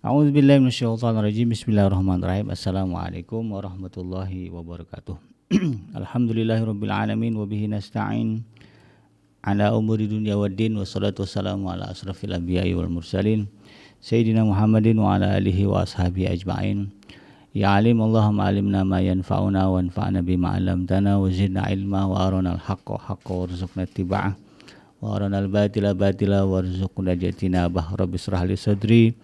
A'udzubillahi minasyaitonirrajim. Bismillahirrahmanirrahim. Assalamualaikum warahmatullahi wabarakatuh. Alhamdulillahirabbil alamin wa bihi nasta'in ala umuri dunya waddin, wassalatu wassalamu ala asrafil anbiya'i wal mursalin sayyidina Muhammadin wa ala alihi wa ashabihi ajma'in. Ya alim Allahumma alimna ma yanfa'una wa anfa'na bima 'allamtana wa zidna ilma wa arina al-haqqa haqqan warzuqna ittiba'ah wa arina al-batila batila warzuqna ijtinabah. Rabbi shrah li sadri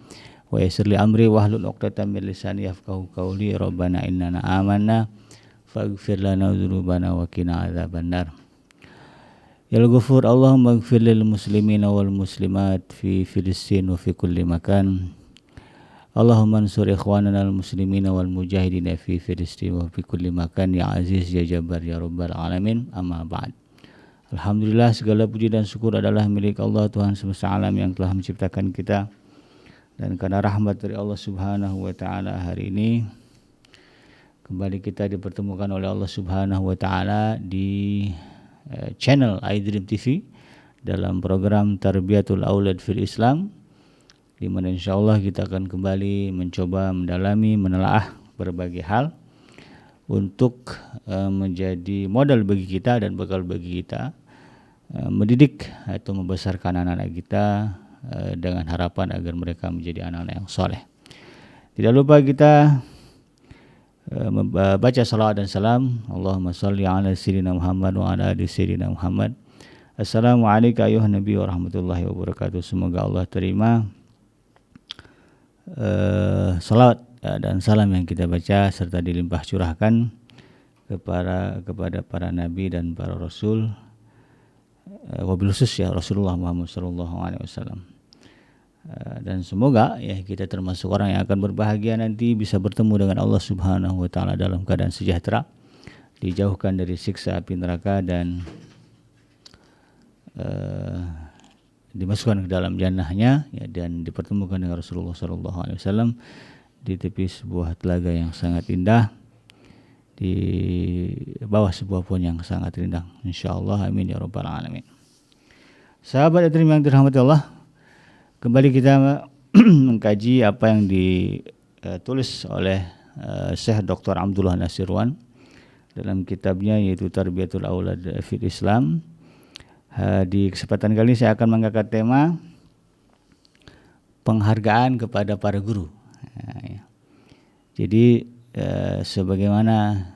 wa yassir li amri wahlul 'uqdatam min lisani yafqahu qawli. Rabbana innana amanna faghfir lana dzunubana wa qina adzabannar. Ya Ghafur, Allahumma ighfir lil muslimina wal muslimat fi Filistin wa fi kulli makan. Allahumma ansur ikhwanana al muslimina wal mujahidina fi Filistin wa fi kulli makan ya aziz ya jabbar ya rabbal alamin. Amma ba'd. Alhamdulillah, segala puji dan syukur adalah milik Allah, Tuhan semesta alam yang telah menciptakan kita. Dan karena rahmat dari Allah Subhanahu wa taala, hari ini kembali kita dipertemukan oleh Allah Subhanahu wa taala di channel iDream TV dalam program Tarbiyatul Aulad fil Islam, di mana insyaallah kita akan kembali mencoba mendalami, menelaah berbagai hal untuk menjadi modal bagi kita dan bekal bagi kita mendidik atau membesarkan anak-anak kita dengan harapan agar mereka menjadi anak-anak yang soleh. Tidak lupa kita membaca salawat dan salam. Allahumma salli ala sayyidina Muhammad wa ala ali sayyidina Muhammad. Assalamualaikum ayuhan nabi warahmatullahi wabarakatuh. Semoga Allah terima salawat dan salam yang kita baca serta dilimpah curahkan kepada para nabi dan para rasul, wabil khusus ya Rasulullah Muhammad SAW. Dan semoga ya kita termasuk orang yang akan berbahagia nanti bisa bertemu dengan Allah Subhanahu wa taala dalam keadaan sejahtera, dijauhkan dari siksa api neraka dan dimasukkan ke dalam jannahnya ya, dan dipertemukan dengan Rasulullah SAW di tepi sebuah telaga yang sangat indah, di bawah sebuah pohon yang sangat rindang, insyaallah. Amin ya rabbal alamin. Sahabat yang dirahmati Allah, kembali kita mengkaji apa yang ditulis oleh Syekh Dr. Abdullah Nasirwan dalam kitabnya yaitu Tarbiyatul Aulad fil Islam. Di kesempatan kali ini saya akan mengangkat tema penghargaan kepada para guru. Jadi sebagaimana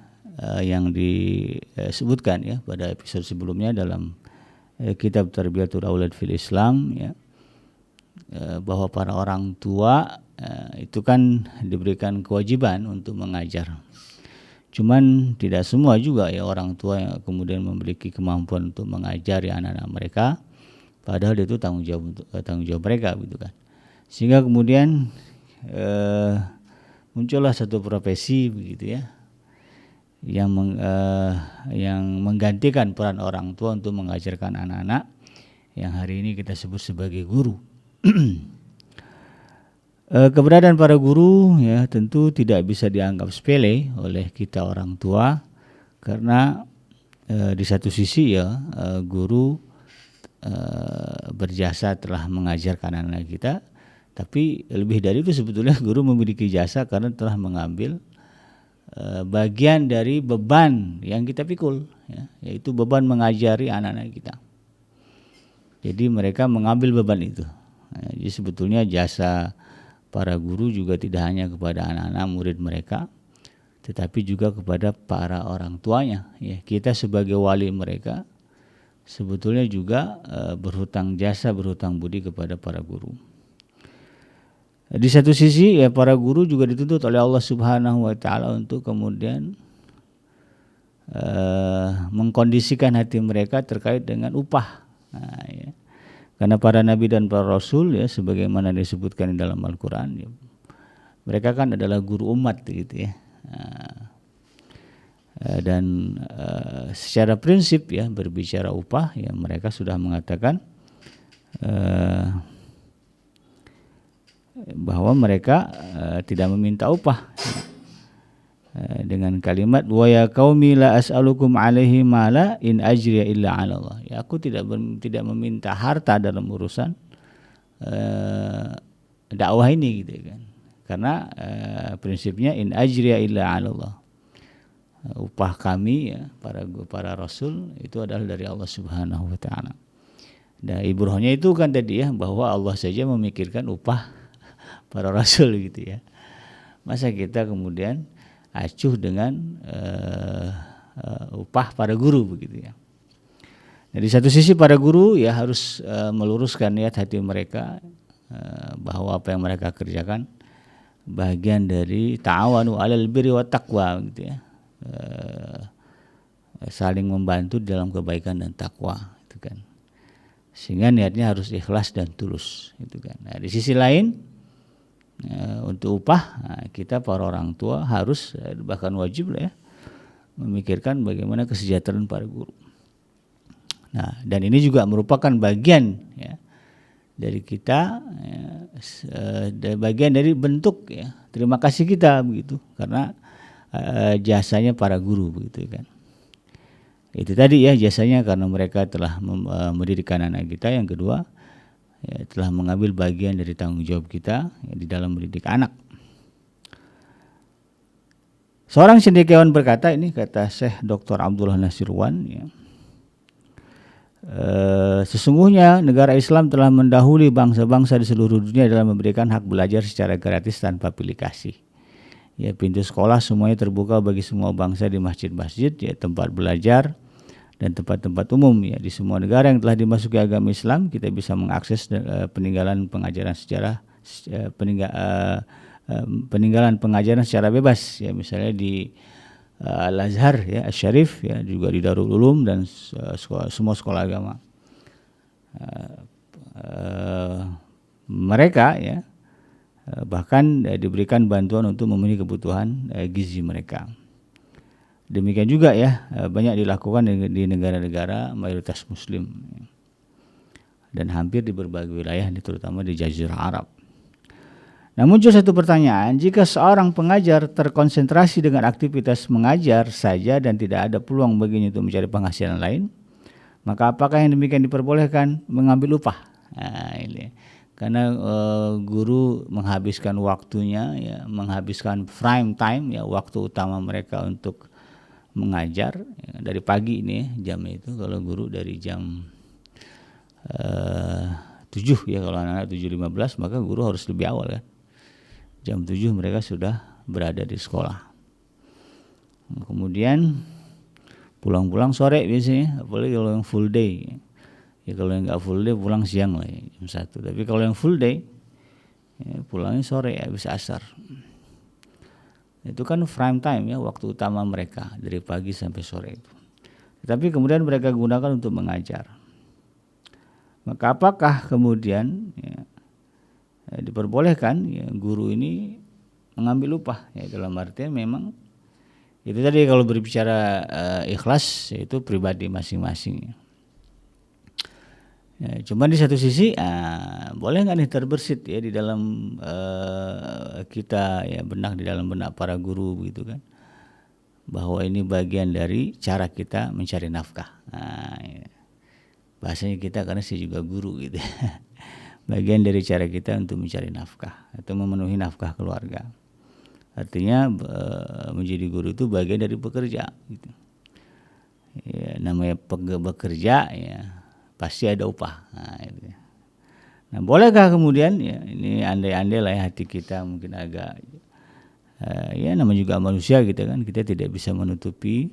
yang disebutkan ya pada episode sebelumnya dalam kitab Tarbiyatul Aulad fil Islam ya, bahwa para orang tua itu kan diberikan kewajiban untuk mengajar. Cuman tidak semua juga ya orang tua yang kemudian memiliki kemampuan untuk mengajari anak-anak mereka, padahal itu tanggung jawab mereka gitu kan. Sehingga kemudian muncullah satu profesi begitu ya, yang menggantikan peran orang tua untuk mengajarkan anak-anak, yang hari ini kita sebut sebagai guru. Keberadaan para guru ya tentu tidak bisa dianggap sepele oleh kita orang tua, karena di satu sisi ya guru berjasa telah mengajarkan anak-anak kita, tapi lebih dari itu sebetulnya guru memiliki jasa karena telah mengambil bagian dari beban yang kita pikul ya, yaitu beban mengajari anak-anak kita. Jadi mereka mengambil beban itu. Jadi sebetulnya jasa para guru juga tidak hanya kepada anak-anak murid mereka, tetapi juga kepada para orang tuanya ya. Kita sebagai wali mereka sebetulnya juga berhutang jasa, berhutang budi kepada para guru. Di satu sisi ya para guru juga dituntut oleh Allah Subhanahu wa taala untuk kemudian mengkondisikan hati mereka terkait dengan upah. Nah, ya. Karena para nabi dan para rasul ya sebagaimana disebutkan di dalam Al-Qur'an ya, mereka kan adalah guru umat gitu ya. Dan secara prinsip ya berbicara upah ya mereka sudah mengatakan bahwa mereka tidak meminta upah dengan kalimat wa ya qaumi la as'alukum alaihi mala in ajriya illa 'ala Allah. Ya aku tidak meminta harta dalam urusan dakwah ini gitu kan. Karena prinsipnya in ajriya illa 'ala Allah. Upah kami ya para rasul itu adalah dari Allah Subhanahu wa taala. Nah, ibrohnya itu kan tadi ya bahwa Allah saja memikirkan upah para rasul gitu ya. Masa kita kemudian acuh dengan upah para guru begitu ya. Nah, di satu sisi para guru ya harus meluruskan niat hati mereka bahwa apa yang mereka kerjakan bagian dari ta'awanu 'alal birri wat taqwa gitu ya. Saling membantu dalam kebaikan dan takwa itu kan. Sehingga niatnya harus ikhlas dan tulus itu kan. Nah, di sisi lain untuk upah kita para orang tua harus bahkan wajib lah ya memikirkan bagaimana kesejahteraan para guru. Nah, dan ini juga merupakan bagian ya dari kita bagian dari bentuk ya terima kasih kita begitu karena jasanya para guru begitu kan. Itu tadi ya jasanya karena mereka telah mendirikan anak kita. Yang kedua ya, telah mengambil bagian dari tanggung jawab kita ya, di dalam mendidik anak. Seorang cendekiawan berkata, ini kata Syekh Dr. Abdullah Nasirwan ya, sesungguhnya negara Islam telah mendahului bangsa-bangsa di seluruh dunia dalam memberikan hak belajar secara gratis tanpa pilih kasih. Ya, pintu sekolah semuanya terbuka bagi semua bangsa di masjid-masjid, ya, tempat belajar dan tempat-tempat umum ya di semua negara yang telah dimasuki agama Islam. Kita bisa mengakses peninggalan pengajaran sejarah peninggalan pengajaran secara bebas ya, misalnya di Al-Azhar ya, Asy-Syarif ya, juga di Darul Ulum dan semua sekolah agama. Mereka ya bahkan diberikan bantuan untuk memenuhi kebutuhan gizi mereka. Demikian juga ya banyak dilakukan di negara-negara mayoritas muslim dan hampir di berbagai wilayah terutama di Jazirah Arab. Nah, muncul satu pertanyaan, jika seorang pengajar terkonsentrasi dengan aktivitas mengajar saja dan tidak ada peluang baginya untuk mencari penghasilan lain, maka apakah yang demikian diperbolehkan mengambil upah? Nah, ini karena guru menghabiskan waktunya ya, menghabiskan prime time ya, waktu utama mereka untuk mengajar ya, dari pagi ini jamnya itu kalau guru dari jam 7 ya, kalau anak-anak 7.15 maka guru harus lebih awal kan. Jam 7 mereka sudah berada di sekolah. Kemudian pulang-pulang sore biasanya, apalagi kalau yang full day. Ya kalau yang nggak full day pulang siang lah ya, jam 1. Tapi kalau yang full day ya, pulangnya sore ya, habis asar. Itu kan prime time ya, waktu utama mereka dari pagi sampai sore itu. Tapi kemudian mereka gunakan untuk mengajar. Maka apakah kemudian ya, diperbolehkan ya, guru ini mengambil upah ya, dalam artian memang itu tadi kalau berbicara ikhlas itu pribadi masing-masing ya, cuma di satu sisi boleh nggak nih terbersit ya di dalam kita ya, benak di dalam benak para guru gitu kan, bahwa ini bagian dari cara kita mencari nafkah. Ya. Bahasanya kita karena saya juga guru gitu bagian dari cara kita untuk mencari nafkah atau memenuhi nafkah keluarga. Artinya menjadi guru itu bagian dari bekerja gitu. Ya, namanya bekerja ya pasti ada upah. Nah, bolehkah kemudian ya, ini andai-andai lah ya, hati kita mungkin agak ya namanya juga manusia gitu kan, kita tidak bisa menutupi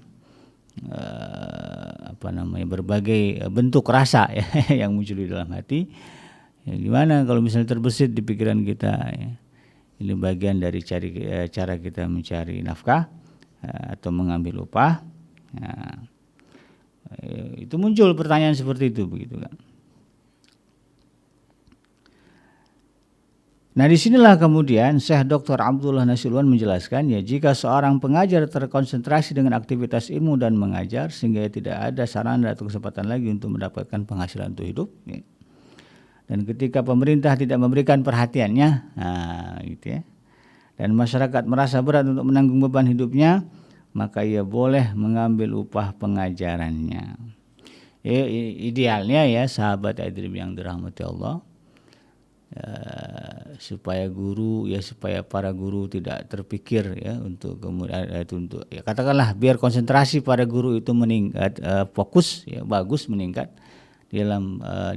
berbagai bentuk rasa ya yang muncul di dalam hati. Ya, gimana kalau misalnya terbesit di pikiran kita ya, ini bagian dari cara kita mencari nafkah atau mengambil upah. Nah, itu muncul pertanyaan seperti itu begitu kan. Nah, disinilah kemudian Syekh Dr. Abdullah Nasirwan menjelaskan ya, jika seorang pengajar terkonsentrasi dengan aktivitas ilmu dan mengajar sehingga tidak ada sarana atau kesempatan lagi untuk mendapatkan penghasilan untuk hidup ya. Dan ketika pemerintah tidak memberikan perhatiannya, gitu ya, dan masyarakat merasa berat untuk menanggung beban hidupnya, maka ia boleh mengambil upah pengajarannya. Idealnya ya sahabat Adrim yang dirahmati Allah, supaya para guru tidak terpikir ya untuk kemudian untuk ya katakanlah biar konsentrasi para guru itu meningkat, fokus ya bagus meningkat di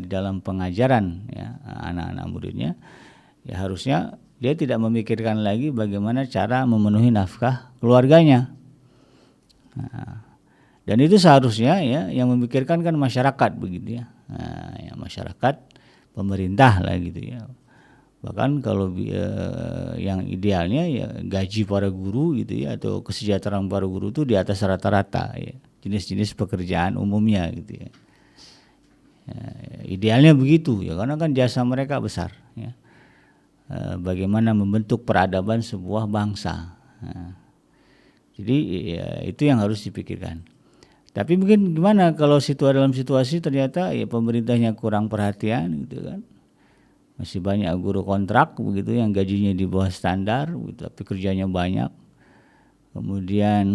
dalam pengajaran ya anak-anak muridnya, ya harusnya dia tidak memikirkan lagi bagaimana cara memenuhi nafkah keluarganya. Nah, dan itu seharusnya ya yang memikirkan kan masyarakat begitu ya. Nah, ya masyarakat, pemerintah lah gitu ya. Bahkan kalau yang idealnya ya gaji para guru gitu ya atau kesejahteraan para guru itu di atas rata-rata ya jenis-jenis pekerjaan umumnya gitu ya. Ya, idealnya begitu ya karena kan jasa mereka besar ya. Bagaimana membentuk peradaban sebuah bangsa. Nah, jadi ya, itu yang harus dipikirkan. Tapi mungkin gimana kalau dalam situasi ternyata ya pemerintahnya kurang perhatian gitu kan. Masih banyak guru kontrak begitu yang gajinya di bawah standar gitu, tapi kerjanya banyak. Kemudian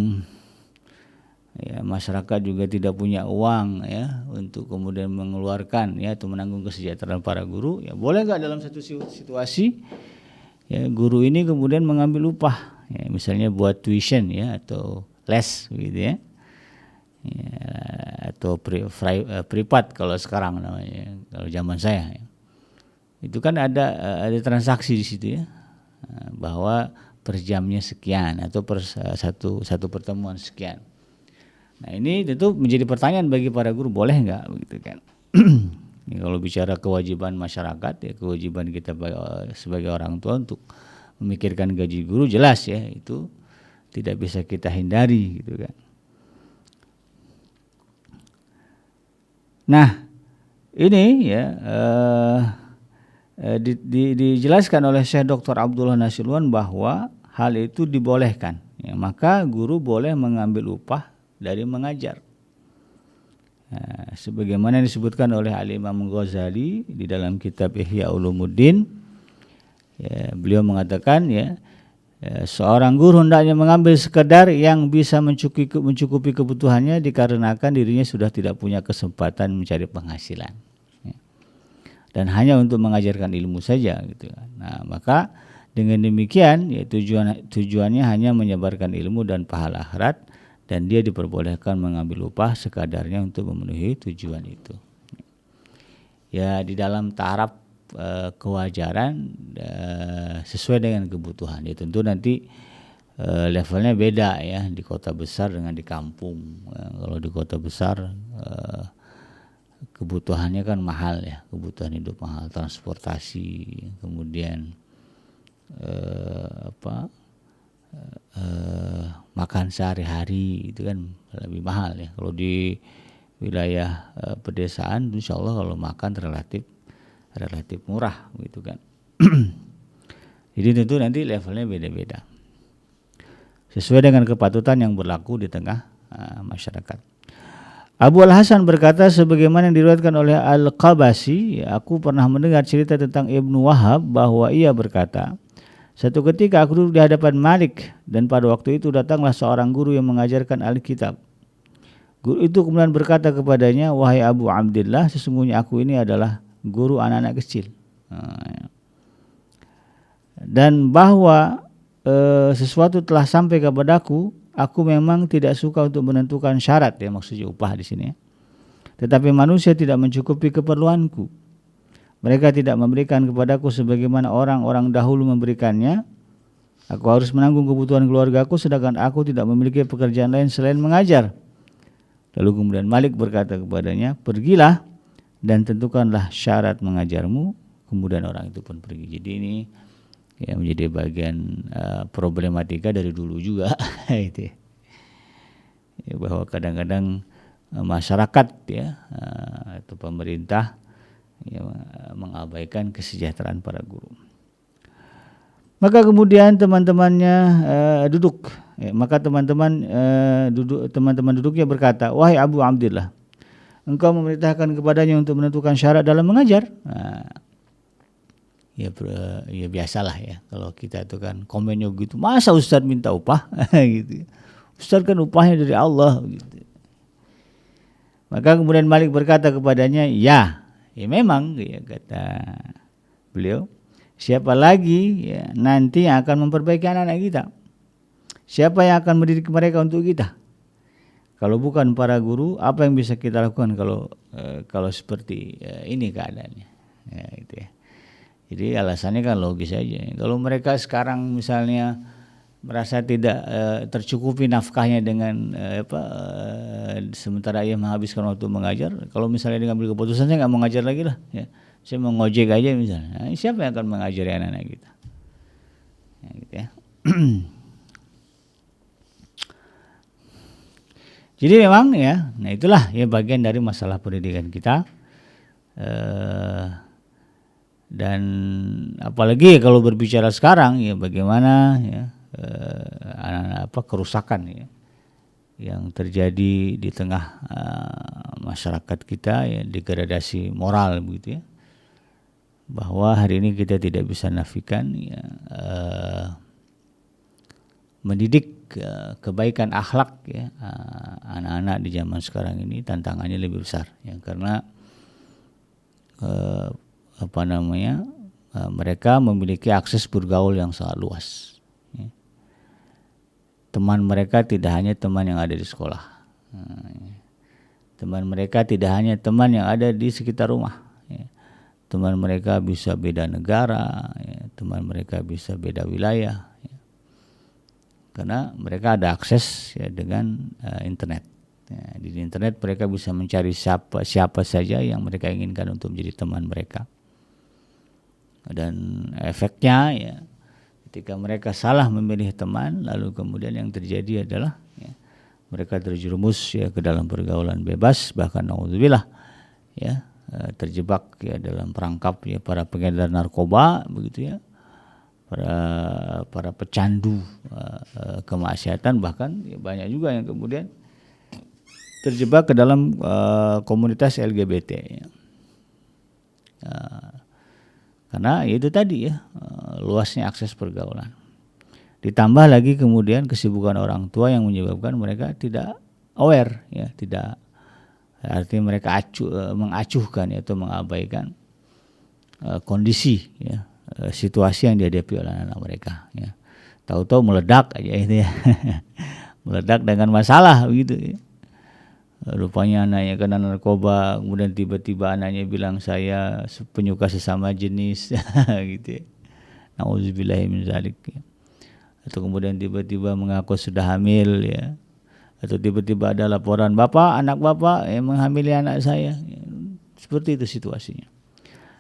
ya masyarakat juga tidak punya uang ya untuk kemudian mengeluarkan ya atau menanggung kesejahteraan para guru. Ya boleh nggak dalam satu situasi ya guru ini kemudian mengambil upah ya, misalnya buat tuition ya atau les gitu ya. Ya, atau privat kalau sekarang namanya, kalau zaman saya ya. Itu kan ada transaksi di situ ya, bahwa per jamnya sekian atau per satu pertemuan sekian. Nah ini tentu menjadi pertanyaan bagi para guru, boleh nggak begitu kan? Ya, kalau bicara kewajiban masyarakat ya kewajiban kita sebagai orang tua untuk memikirkan gaji guru jelas ya itu tidak bisa kita hindari gitu kan. Nah ini ya dijelaskan oleh Syekh Dr. Abdullah Nasiruan bahwa hal itu dibolehkan ya, maka guru boleh mengambil upah dari mengajar. Nah, sebagaimana disebutkan oleh Al-Imam Ghazali di dalam kitab Ihya Ulumuddin ya, beliau mengatakan ya, seorang guru hendaknya mengambil sekedar yang bisa mencukupi kebutuhannya dikarenakan dirinya sudah tidak punya kesempatan mencari penghasilan ya, dan hanya untuk mengajarkan ilmu saja gitu. Nah maka dengan demikian ya tujuannya hanya menyebarkan ilmu dan pahala akhirat, dan dia diperbolehkan mengambil upah sekadarnya untuk memenuhi tujuan itu. Ya di dalam taraf kewajaran sesuai dengan kebutuhan. Ya tentu nanti levelnya beda ya di kota besar dengan di kampung. Kalau di kota besar kebutuhannya kan mahal ya, kebutuhan hidup mahal, transportasi, kemudian makan sehari-hari itu kan lebih mahal ya. Kalau di wilayah pedesaan insya Allah kalau makan relatif murah gitu kan. Jadi tentu nanti levelnya beda-beda sesuai dengan kepatutan yang berlaku di tengah masyarakat. Abu Al-Hasan berkata sebagaimana yang diriwayatkan oleh Al-Qabasi, aku pernah mendengar cerita tentang Ibnu Wahab bahwa ia berkata, satu ketika aku duduk di hadapan Malik dan pada waktu itu datanglah seorang guru yang mengajarkan Alkitab. Guru itu kemudian berkata kepadanya, wahai Abu Abdillah, sesungguhnya aku ini adalah guru anak-anak kecil. Dan bahwa sesuatu telah sampai kepadaku, aku memang tidak suka untuk menentukan syarat ya, maksudnya upah di sini. Tetapi manusia tidak mencukupi keperluanku. Mereka tidak memberikan kepadaku sebagaimana orang-orang dahulu memberikannya. Aku harus menanggung kebutuhan keluargaku sedangkan aku tidak memiliki pekerjaan lain selain mengajar. Lalu kemudian Malik berkata kepadanya, pergilah dan tentukanlah syarat mengajarmu. Kemudian orang itu pun pergi. Jadi ini ya menjadi bagian problematika dari dulu juga itu ya, bahwa kadang-kadang masyarakat ya atau pemerintah ya, mengabaikan kesejahteraan para guru. Maka kemudian teman-temannya duduk ya, maka teman-teman duduknya berkata, wahai Abu Abdillah, engkau memerintahkan kepadanya untuk menentukan syarat dalam mengajar. Ya biasalah ya kalau kita itu kan komennya gitu, masa Ustadz minta upah gitu. Ustadz kan upahnya dari Allah gitu. Maka kemudian Malik berkata kepadanya, ya memang ya kata beliau, Siapa lagi ya, nanti yang akan memperbaiki anak-anak kita? Siapa yang akan mendidik mereka untuk kita? Kalau bukan para guru, apa yang bisa kita lakukan kalau seperti ini keadaannya? Ya, gitu ya. Jadi alasannya kan logis aja. Kalau mereka sekarang misalnya merasa tidak tercukupi nafkahnya dengan sementara ia menghabiskan waktu mengajar, kalau misalnya dia ngambil keputusan saya nggak mau ngajar lagi lah, ya. Saya mau ngojek aja misalnya. Nah, siapa yang akan mengajari anak-anak kita? Ya, gitu ya. Jadi memang ya, nah itulah ya bagian dari masalah pendidikan kita. Dan apalagi kalau berbicara sekarang ya bagaimana ya kerusakan ya yang terjadi di tengah masyarakat kita ya, degradasi moral begitu ya. Bahwa hari ini kita tidak bisa nafikan ya, mendidik kebaikan akhlak ya anak-anak di zaman sekarang ini tantangannya lebih besar ya, karena mereka memiliki akses bergaul yang sangat luas ya. Teman mereka tidak hanya teman yang ada di sekolah, teman mereka tidak hanya teman yang ada di sekitar rumah ya. Teman mereka bisa beda negara ya. Teman mereka bisa beda wilayah ya. Karena mereka ada akses ya dengan internet. Ya, di internet mereka bisa mencari siapa saja yang mereka inginkan untuk menjadi teman mereka. Dan efeknya ya, ketika mereka salah memilih teman, lalu kemudian yang terjadi adalah ya, mereka terjerumus ya ke dalam pergaulan bebas, bahkan naudzubillah ya, terjebak ya dalam perangkap ya para pengedar narkoba begitu ya. Para pecandu kemaksiatan, bahkan ya banyak juga yang kemudian terjebak ke dalam komunitas LGBT ya. Karena itu tadi ya luasnya akses pergaulan. Ditambah lagi kemudian kesibukan orang tua yang menyebabkan mereka tidak aware ya, tidak, artinya mereka mengacuhkan atau mengabaikan kondisi ya, situasi yang dihadapi oleh anak-anak mereka ya. Tahu-tahu meledak aja itu ya. Meledak dengan masalah begitu ya. Rupanya anaknya kena narkoba, kemudian tiba-tiba anaknya bilang saya penyuka sesama jenis gitu ya. Nauzubillahi min dzalik ya. Atau kemudian tiba-tiba mengaku sudah hamil ya. Atau tiba-tiba ada laporan anak bapak yang menghamili anak saya ya. Seperti itu situasinya.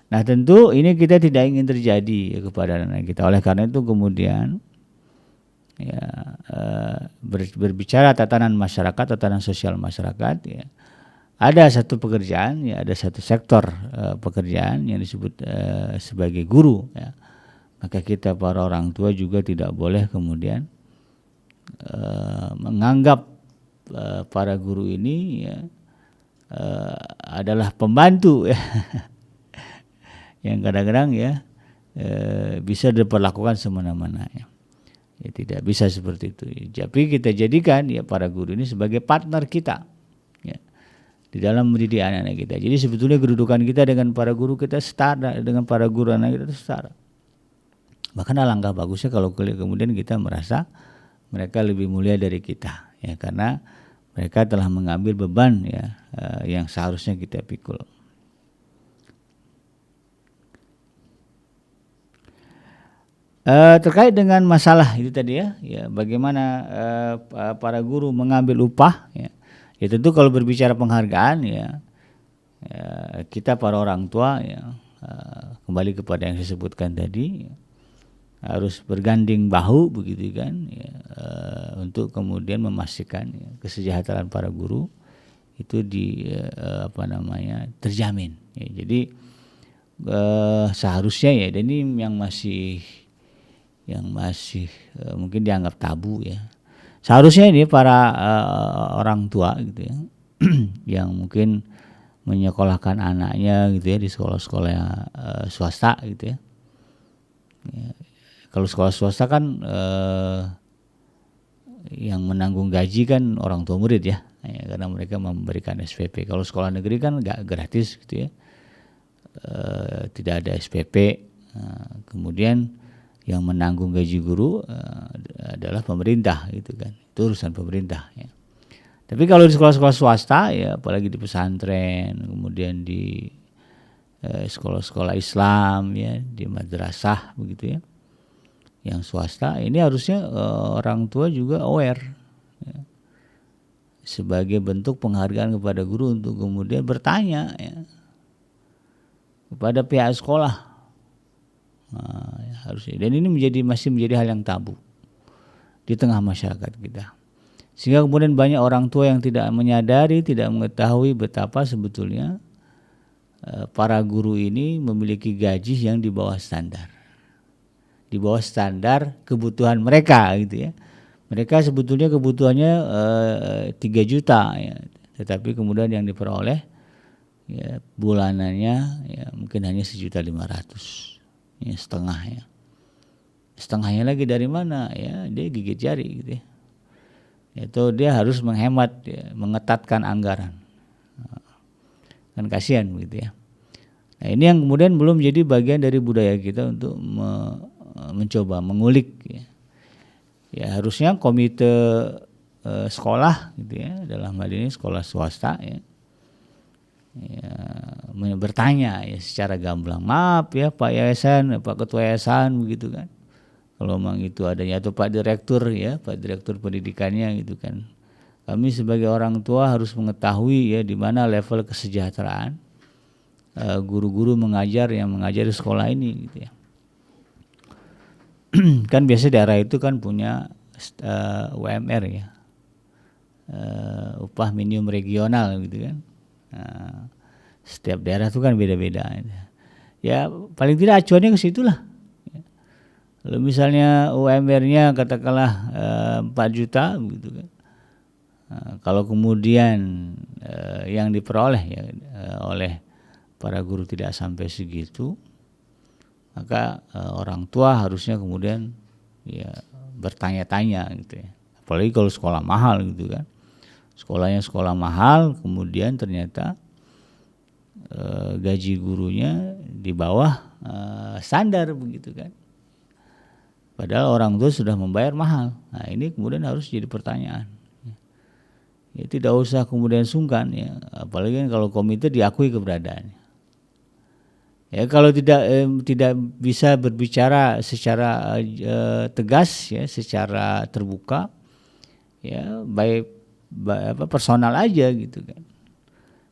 Nah tentu ini kita tidak ingin terjadi ya, kepada anak kita. Oleh karena itu kemudian ya, berbicara tatanan masyarakat, tatanan sosial masyarakat ya, ada satu pekerjaan ya, ada satu sektor pekerjaan yang disebut sebagai guru ya. Maka kita para orang tua juga tidak boleh kemudian menganggap para guru ini ya, adalah pembantu ya. Yang kadang-kadang ya bisa diperlakukan semena-mena ya. Ya tidak bisa seperti itu. Tapi kita jadikan ya para guru ini sebagai partner kita ya, di dalam mendidik anak-anak kita. Jadi sebetulnya kedudukan kita dengan para guru kita setara, dengan para guru anak kita itu setara. Bahkan alangkah bagusnya kalau kemudian kita merasa mereka lebih mulia dari kita ya, karena mereka telah mengambil beban ya yang seharusnya kita pikul. Terkait dengan masalah itu tadi ya, bagaimana para guru mengambil upah ya. Ya tentu kalau berbicara penghargaan ya, kita para orang tua ya, kembali kepada yang saya sebutkan tadi ya, harus berganding bahu begitu kan ya, untuk kemudian memastikan ya, kesejahteraan para guru itu terjamin ya. Jadi seharusnya ya, dan ini yang masih mungkin dianggap tabu ya. Seharusnya ini para orang tua gitu ya yang mungkin menyekolahkan anaknya gitu ya di sekolah-sekolah swasta gitu ya. Kalau sekolah swasta kan yang menanggung gaji kan orang tua murid ya, karena mereka memberikan SPP. Kalau sekolah negeri kan nggak gratis gitu ya, tidak ada SPP. Kemudian yang menanggung gaji guru adalah pemerintah gitu kan, itu urusan pemerintah ya. Tapi kalau di sekolah-sekolah swasta ya, apalagi di pesantren, kemudian di sekolah-sekolah Islam ya, di madrasah begitu ya, yang swasta ini harusnya orang tua juga aware ya, sebagai bentuk penghargaan kepada guru untuk kemudian bertanya ya, kepada pihak sekolah. Harusnya, dan ini masih menjadi hal yang tabu di tengah masyarakat kita, sehingga kemudian banyak orang tua yang tidak menyadari, tidak mengetahui betapa sebetulnya para guru ini memiliki gaji yang di bawah standar, di bawah standar kebutuhan mereka gitu ya. Mereka sebetulnya kebutuhannya 3 juta ya, tetapi kemudian yang diperoleh ya, bulanannya ya, mungkin hanya 1.500.000 ya, setengah ya. Setengahnya lagi dari mana ya, dia gigit jari gitu ya. Itu dia harus menghemat ya, mengetatkan anggaran. Kan kasihan begitu ya. Nah, ini yang kemudian belum jadi bagian dari budaya kita untuk mencoba mengulik ya. Ya harusnya komite sekolah gitu ya, dalam hal ini sekolah swasta ya, bertanya ya secara gamblang, maaf ya Pak Yayasan, Pak Ketua Yayasan begitu kan, kalau memang itu adanya, atau Pak Direktur ya, Pak Direktur pendidikannya gitu kan, kami sebagai orang tua harus mengetahui ya di mana level kesejahteraan guru-guru yang mengajar di sekolah ini gitu ya. Kan biasa daerah itu kan punya UMR ya, upah minimum regional gitu kan. Setiap daerah itu kan beda-beda ya, paling tidak acuannya ke situ lah. Kalau misalnya UMR-nya katakanlah 4 juta begitu kan, kalau kemudian yang diperoleh ya, oleh para guru tidak sampai segitu, maka orang tua harusnya kemudian ya bertanya-tanya gitu ya. Apalagi kalau sekolah mahal gitu kan, sekolahnya sekolah mahal, kemudian ternyata gaji gurunya di bawah standar begitu kan, padahal orang tua sudah membayar mahal. Nah ini kemudian harus jadi pertanyaan ya, tidak usah kemudian sungkan ya, apalagi kan kalau komite diakui keberadaannya ya. Kalau tidak bisa berbicara secara tegas ya, secara terbuka ya, baik personal aja gitu kan,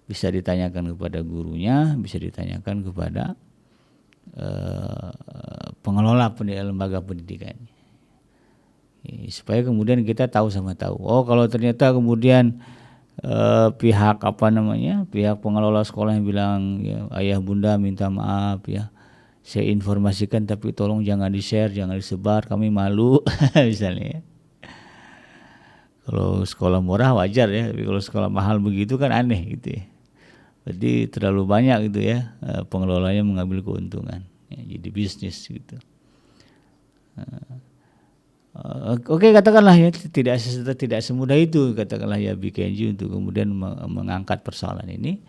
bisa ditanyakan kepada gurunya, bisa ditanyakan kepada pengelola lembaga pendidikan, supaya kemudian kita tahu sama tahu. Oh kalau ternyata kemudian pihak pihak pengelola sekolah yang bilang ya, ayah bunda minta maaf ya, saya informasikan tapi tolong jangan di-share, jangan disebar, kami malu misalnya ya. Kalau sekolah murah wajar ya, tapi kalau sekolah mahal begitu kan aneh gitu ya. Jadi terlalu banyak gitu ya, pengelolanya mengambil keuntungan ya, jadi bisnis gitu. Oke, katakanlah ya tidak semudah itu, katakanlah ya BKNJ untuk kemudian mengangkat persoalan ini.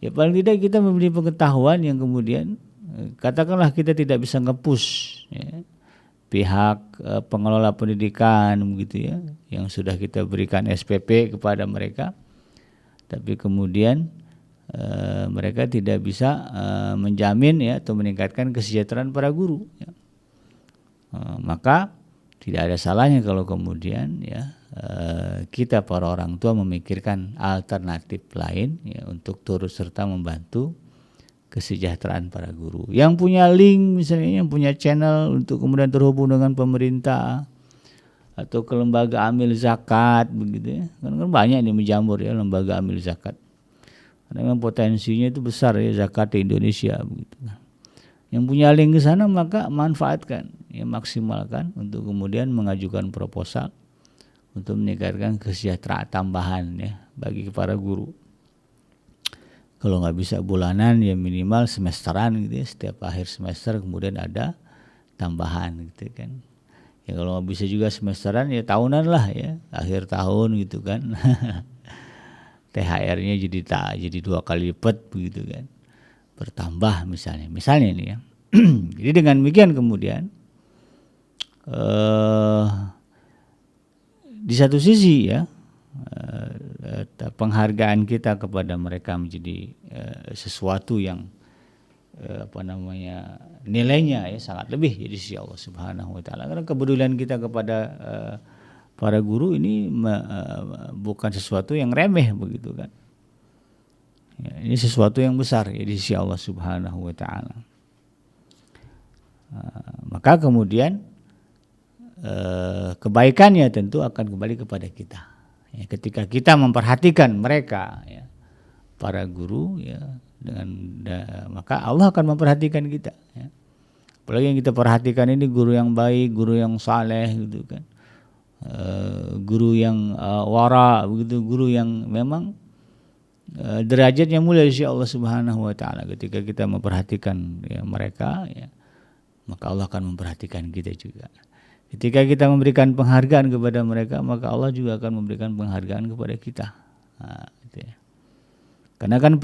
Ya paling tidak kita memiliki pengetahuan yang kemudian katakanlah kita tidak bisa nge-push ya, pihak pengelola pendidikan begitu ya, yang sudah kita berikan SPP kepada mereka, tapi kemudian mereka tidak bisa menjamin ya atau meningkatkan kesejahteraan para guru ya. Maka tidak ada salahnya kalau kemudian ya kita para orang tua memikirkan alternatif lain ya, untuk turut serta membantu kesejahteraan para guru. Yang punya link misalnya, yang punya channel untuk kemudian terhubung dengan pemerintah atau ke lembaga amil zakat begitu ya. Kan banyak nih menjamur ya lembaga amil zakat. Karena potensinya itu besar ya zakat di Indonesia begitu. Yang punya link ke sana maka manfaatkan, ya maksimalkan untuk kemudian mengajukan proposal untuk meningkatkan kesejahteraan tambahan ya bagi para guru. Kalau nggak bisa bulanan ya minimal semesteran gitu ya, setiap akhir semester kemudian ada tambahan gitu kan. Ya kalau nggak bisa juga semesteran ya tahunan lah ya, akhir tahun gitu kan. THR-nya jadi 2 kali lipat begitu kan, bertambah misalnya ini ya. Jadi dengan demikian kemudian di satu sisi ya penghargaan kita kepada mereka menjadi sesuatu yang nilainya ya sangat lebih di sisi Allah Subhanahu wa taala. Karena kepedulian kita kepada para guru ini bukan sesuatu yang remeh begitu kan. Ya, ini sesuatu yang besar ya di sisi Allah Subhanahu wa taala. Maka kemudian kebaikannya tentu akan kembali kepada kita. Ya, ketika kita memperhatikan mereka ya, para guru ya maka Allah akan memperhatikan kita ya. Apalagi yang kita perhatikan ini guru yang baik, guru yang saleh gitu kan, guru yang wara begitu, guru yang memang derajatnya mulia di sisi Allah Subhanahu wa taala. Ketika kita memperhatikan ya, mereka ya, maka Allah akan memperhatikan kita juga. Ketika kita memberikan penghargaan kepada mereka, maka Allah juga akan memberikan penghargaan kepada kita. Gitu ya. Karena kan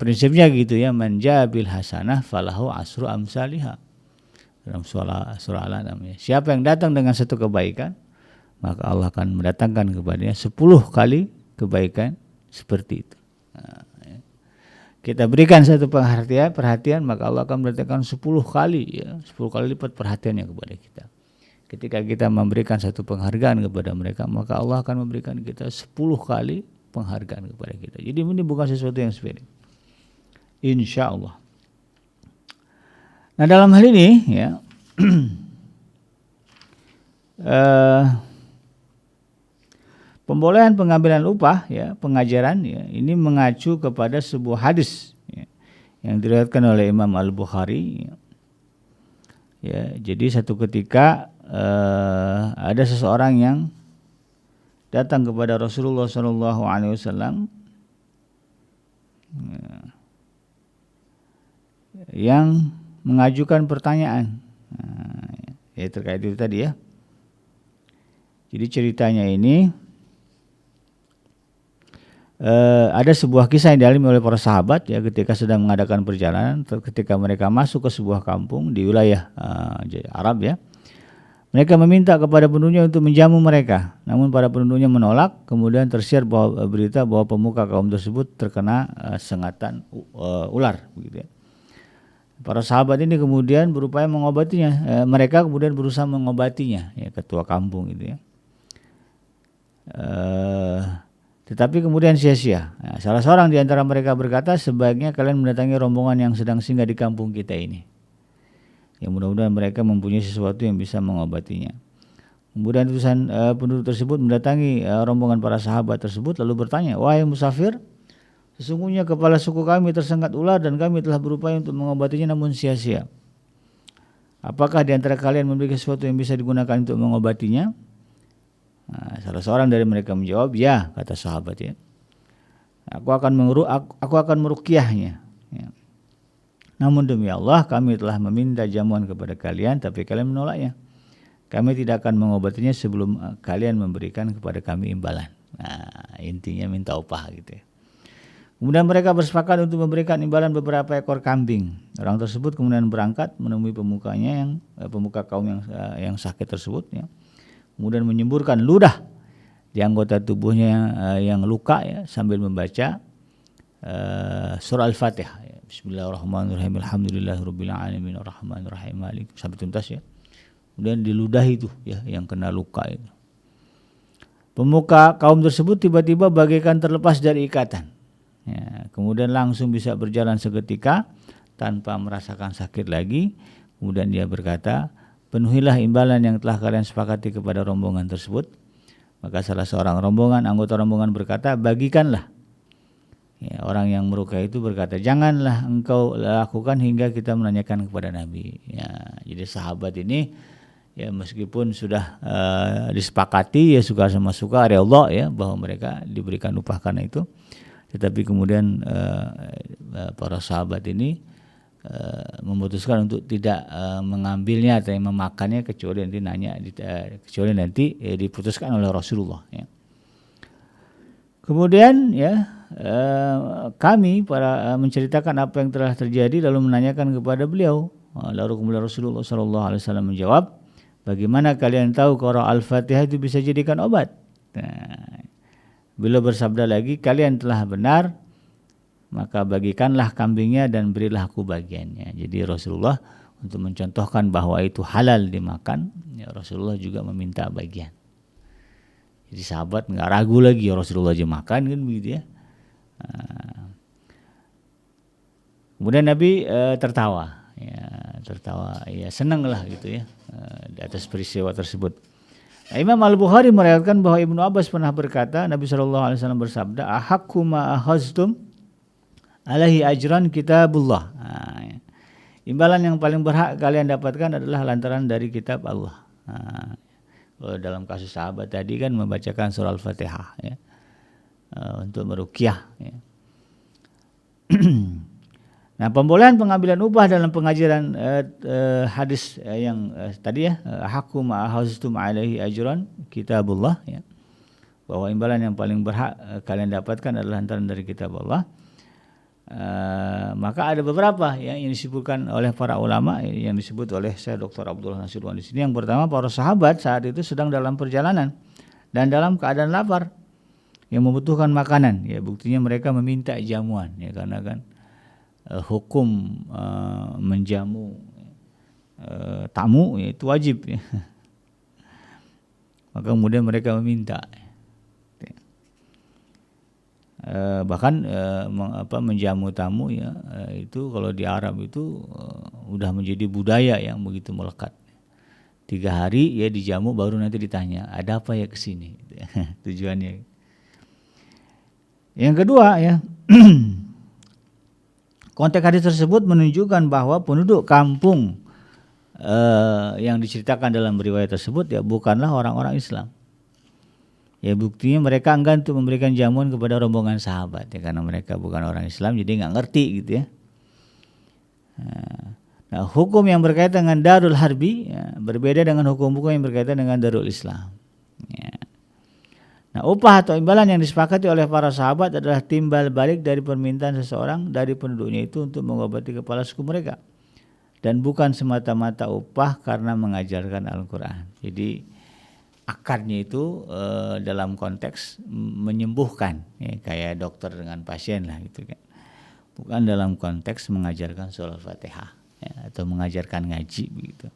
prinsipnya gitu ya, man jaa bil hasanah falahu asru amsalihha. Dalam surah Al-An'am ya. Siapa yang datang dengan satu kebaikan, maka Allah akan mendatangkan kepadanya 10 kali kebaikan seperti itu. Ya. Kita berikan satu perhatian, maka Allah akan mendatangkan 10 kali ya, 10 kali lipat perhatiannya kepada kita. Ketika kita memberikan satu penghargaan kepada mereka, maka Allah akan memberikan kita 10 kali penghargaan kepada kita. Jadi ini bukan sesuatu yang sepele. Insya Allah. Nah dalam hal ini ya pembolehan pengambilan upah ya pengajaran ya ini mengacu kepada sebuah hadis ya, yang diriwayatkan oleh Imam Al-Bukhari ya. Jadi satu ketika ada seseorang yang datang kepada Rasulullah SAW yang mengajukan pertanyaan ya terkait itu tadi ya. Jadi ceritanya ini ada sebuah kisah yang dialami oleh para sahabat ya ketika sedang mengadakan perjalanan, ketika mereka masuk ke sebuah kampung di wilayah Arab ya. Mereka meminta kepada penduduknya untuk menjamu mereka, namun para penduduknya menolak. Kemudian tersiar berita bahwa pemuka kaum tersebut terkena sengatan ular. Begitu ya. Para sahabat ini kemudian berupaya mengobatinya. Mereka kemudian berusaha mengobatinya, ya, ketua kampung itu ya. Tetapi kemudian sia-sia. Nah, salah seorang di antara mereka berkata, sebaiknya kalian mendatangi rombongan yang sedang singgah di kampung kita ini. Ya mudah-mudahan mereka mempunyai sesuatu yang bisa mengobatinya. Kemudian penduduk tersebut mendatangi rombongan para sahabat tersebut lalu bertanya, wahai musafir, sesungguhnya kepala suku kami tersengat ular dan kami telah berupaya untuk mengobatinya namun sia-sia. Apakah di antara kalian memiliki sesuatu yang bisa digunakan untuk mengobatinya? Nah, salah seorang dari mereka menjawab, ya, kata sahabat ya. Aku akan meruqyahnya. Ya. Namun demi Allah kami telah meminta jamuan kepada kalian tapi kalian menolaknya. Kami tidak akan mengobatinya sebelum kalian memberikan kepada kami imbalan. Nah, intinya minta upah gitu ya. Kemudian mereka bersepakat untuk memberikan imbalan beberapa ekor kambing. Orang tersebut kemudian berangkat menemui pemuka kaum yang sakit tersebut ya. Kemudian menyemburkan ludah di anggota tubuhnya yang luka ya sambil membaca surah Al-Fatihah ya. Bismillahirrahmanirrahim. Alhamdulillahirabbil alamin arrahmanirrahim maliki sampai tuntas ya. Kemudian di ludah itu ya yang kena luka itu. Pemuka kaum tersebut tiba-tiba bagaikan terlepas dari ikatan. Ya, kemudian langsung bisa berjalan seketika tanpa merasakan sakit lagi. Kemudian dia berkata, penuhilah imbalan yang telah kalian sepakati kepada rombongan tersebut. Maka salah seorang anggota rombongan berkata, bagikanlah. Ya, orang yang meruqyah itu berkata, janganlah engkau lakukan hingga kita menanyakan kepada Nabi. Ya, jadi sahabat ini ya meskipun sudah disepakati ya suka sama suka dari Allah ya bahwa mereka diberikan upah karena itu, tetapi kemudian para sahabat ini memutuskan untuk tidak mengambilnya atau memakannya kecuali nanti diputuskan oleh Rasulullah ya. Kemudian ya kami menceritakan apa yang telah terjadi lalu menanyakan kepada beliau Lalu kemudian Rasulullah SAW menjawab, bagaimana kalian tahu kalau Al-Fatihah itu bisa jadikan obat? Nah, beliau bersabda lagi, kalian telah benar, maka bagikanlah kambingnya dan berilah aku bagiannya. Jadi Rasulullah untuk mencontohkan bahwa itu halal dimakan, ya Rasulullah juga meminta bagian. Jadi sahabat nggak ragu lagi, ya Rasulullah aja makan kan begitu ya. Kemudian Nabi tertawa, ya senang lah gitu ya di atas peristiwa tersebut. Nah, Imam Al-Bukhari meriwayatkan bahwa Ibnu Abbas pernah berkata, Nabi SAW bersabda, ahakku ma akhaztum alaihi ajran kitabullah. Nah, imbalan yang paling berhak kalian dapatkan adalah lantaran dari kitab Allah. Nah, dalam kasus sahabat tadi kan membacakan surah Al-Fatihah ya, untuk meruqyah ya. Nah, pembolehan pengambilan upah dalam pengajaran hadis yang tadi ya, haqqu ma ahaztum alaihi ajran kitabullah ya, bahwa imbalan yang paling berhak kalian dapatkan adalah lantaran dari kitab Allah. Maka ada beberapa yang disebutkan oleh para ulama, yang disebut oleh Syekh Dr. Abdullah Nasirwan di sini. Yang pertama, para sahabat saat itu sedang dalam perjalanan dan dalam keadaan lapar yang membutuhkan makanan ya, buktinya mereka meminta jamuan ya, karena kan hukum menjamu tamu ya, itu wajib ya. Maka kemudian mereka meminta bahkan menjamu tamu ya, itu kalau di Arab itu udah menjadi budaya yang begitu melekat. 3 hari ya dijamu, baru nanti ditanya ada apa ya kesini tujuannya. Yang kedua ya, konteks hadis tersebut menunjukkan bahwa penduduk kampung yang diceritakan dalam riwayat tersebut ya bukanlah orang-orang Islam. Ya buktinya mereka enggan untuk memberikan jamuan kepada rombongan sahabat ya, karena mereka bukan orang Islam, jadi nggak ngerti gitu ya. Nah, hukum yang berkaitan dengan darul harbi ya, berbeda dengan hukum-hukum yang berkaitan dengan darul Islam. Ya. Nah, upah atau imbalan yang disepakati oleh para sahabat adalah timbal balik dari permintaan seseorang dari penduduknya itu untuk mengobati kepala suku mereka, dan bukan semata-mata upah karena mengajarkan Al-Quran. Jadi akarnya itu dalam konteks menyembuhkan ya, kayak dokter dengan pasien lah gitu kan, bukan dalam konteks mengajarkan surah Al-Fatihah ya, atau mengajarkan ngaji begitu.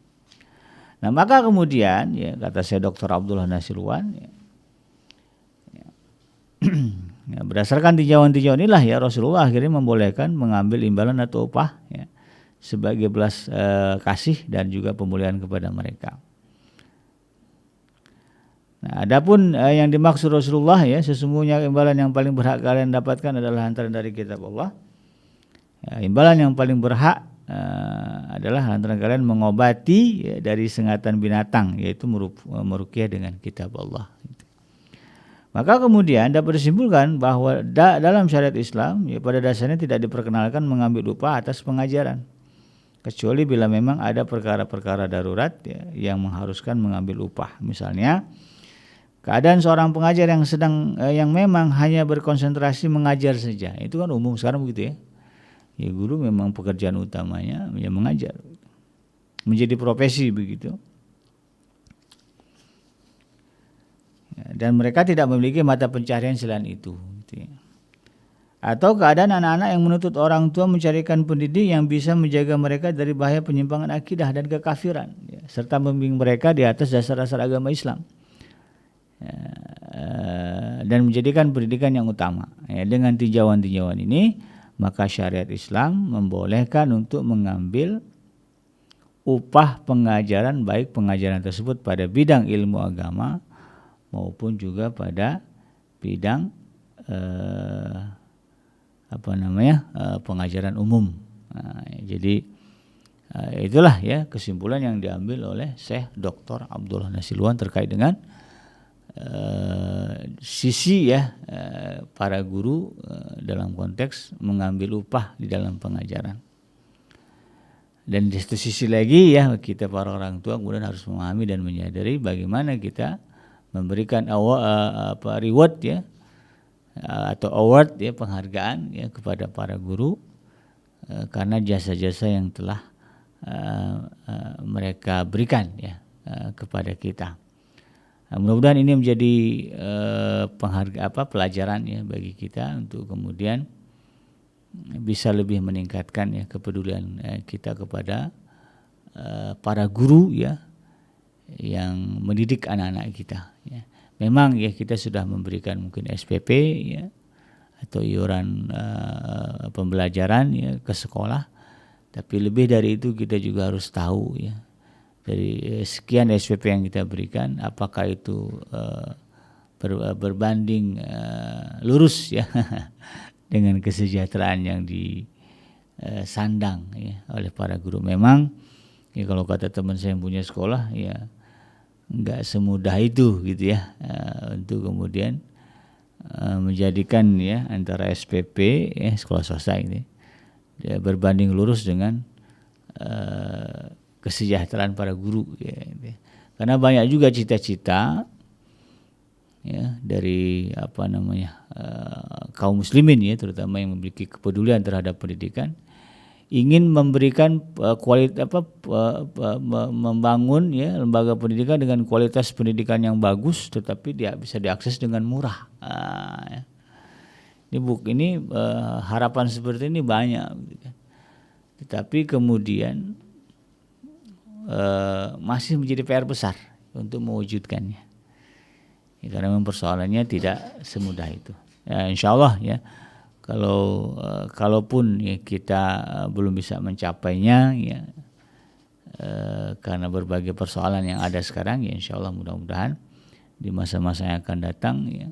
Nah, maka kemudian ya, kata saya Dr. Abdullah Nasirwan ya, ya, berdasarkan tinjauan-tinjauan inilah ya Rasulullah akhirnya membolehkan mengambil imbalan atau upah ya, sebagai belas kasih dan juga pemulihan kepada mereka. Nah, adapun yang dimaksud Rasulullah ya, sesungguhnya imbalan yang paling berhak kalian dapatkan adalah lantaran dari kitab Allah. Ya, imbalan yang paling berhak adalah lantaran kalian mengobati ya, dari sengatan binatang, yaitu meruqyah dengan kitab Allah. Maka kemudian dapat disimpulkan bahwa dalam syariat Islam ya, pada dasarnya tidak diperkenalkan mengambil upah atas pengajaran, kecuali bila memang ada perkara-perkara darurat ya, yang mengharuskan mengambil upah. Misalnya keadaan seorang pengajar yang memang hanya berkonsentrasi mengajar saja, itu kan umum sekarang begitu ya. Ya guru memang pekerjaan utamanya ya mengajar, menjadi profesi begitu. Ya, dan mereka tidak memiliki mata pencaharian selain itu. Gitu ya. Atau keadaan anak-anak yang menuntut orang tua mencarikan pendidik yang bisa menjaga mereka dari bahaya penyimpangan akidah dan kekafiran, ya, serta membimbing mereka di atas dasar-dasar agama Islam. Dan menjadikan pendidikan yang utama ya, dengan tinjauan-tinjauan ini maka syariat Islam membolehkan untuk mengambil upah pengajaran, baik pengajaran tersebut pada bidang ilmu agama maupun juga pada bidang pengajaran umum. Nah, jadi itulah ya kesimpulan yang diambil oleh Syekh Dr. Abdullah Nasirwan terkait dengan sisi ya para guru dalam konteks mengambil upah di dalam pengajaran. Dan di satu sisi lagi ya kita para orang tua kemudian harus memahami dan menyadari bagaimana kita memberikan reward ya atau award ya, penghargaan ya kepada para guru karena jasa-jasa yang telah mereka berikan ya kepada kita. Mudah-mudahan ini menjadi pelajaran ya bagi kita untuk kemudian bisa lebih meningkatkan ya kepedulian kita kepada para guru ya yang mendidik anak-anak kita ya. Memang ya kita sudah memberikan mungkin SPP ya atau iuran pembelajaran ya ke sekolah, tapi lebih dari itu kita juga harus tahu ya dari sekian SPP yang kita berikan apakah itu berbanding lurus ya dengan kesejahteraan yang disandang ya oleh para guru. Memang ya kalau kata teman saya yang punya sekolah ya nggak semudah itu gitu ya untuk kemudian menjadikan ya antara SPP ya sekolah swasta ini ya, berbanding lurus dengan kesejahteraan para guru ya, gitu. Karena banyak juga cita-cita ya dari kaum muslimin ya terutama yang memiliki kepedulian terhadap pendidikan, ingin memberikan membangun ya lembaga pendidikan dengan kualitas pendidikan yang bagus tetapi dia bisa diakses dengan murah. Ya. Ini harapan seperti ini banyak gitu kan. Tetapi kemudian masih menjadi PR besar untuk mewujudkannya ya, karena memang persoalannya tidak semudah itu ya, insyaallah ya kalaupun ya kita belum bisa mencapainya ya karena berbagai persoalan yang ada sekarang ya insyaallah mudah-mudahan di masa-masa yang akan datang ya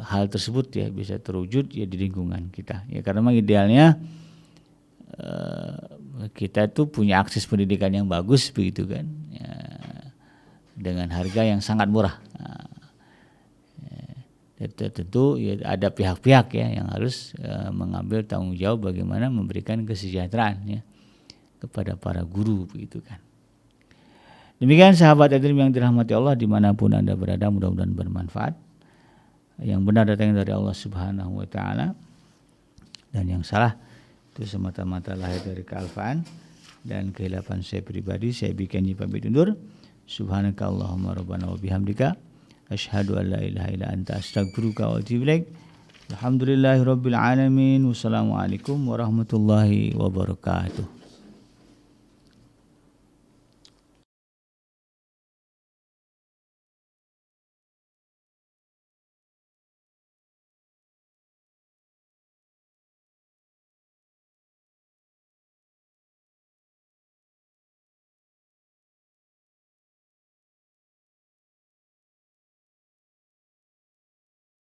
hal tersebut ya bisa terwujud ya di lingkungan kita ya, karena memang idealnya kita tuh punya akses pendidikan yang bagus begitu kan ya, dengan harga yang sangat murah. Tentu ya, ada pihak-pihak ya yang harus mengambil tanggung jawab bagaimana memberikan kesejahteraan ya kepada para guru begitu kan. Demikian sahabat Adrim yang dirahmati Allah dimanapun Anda berada, mudah-mudahan bermanfaat. Yang benar datang dari Allah Subhanahu wa taala dan yang salah itu semata-mata lahir dari kealfaan dan kehilapan saya pribadi. Saya bikin pamit undur. Subhanakallahumma rabbana wa bihamdika asyhadu an la ilaha illa anta astaghfiruka wa atubu ilaik. Alhamdulillahirabbil alamin. Wassalamualaikum warahmatullahi wabarakatuh.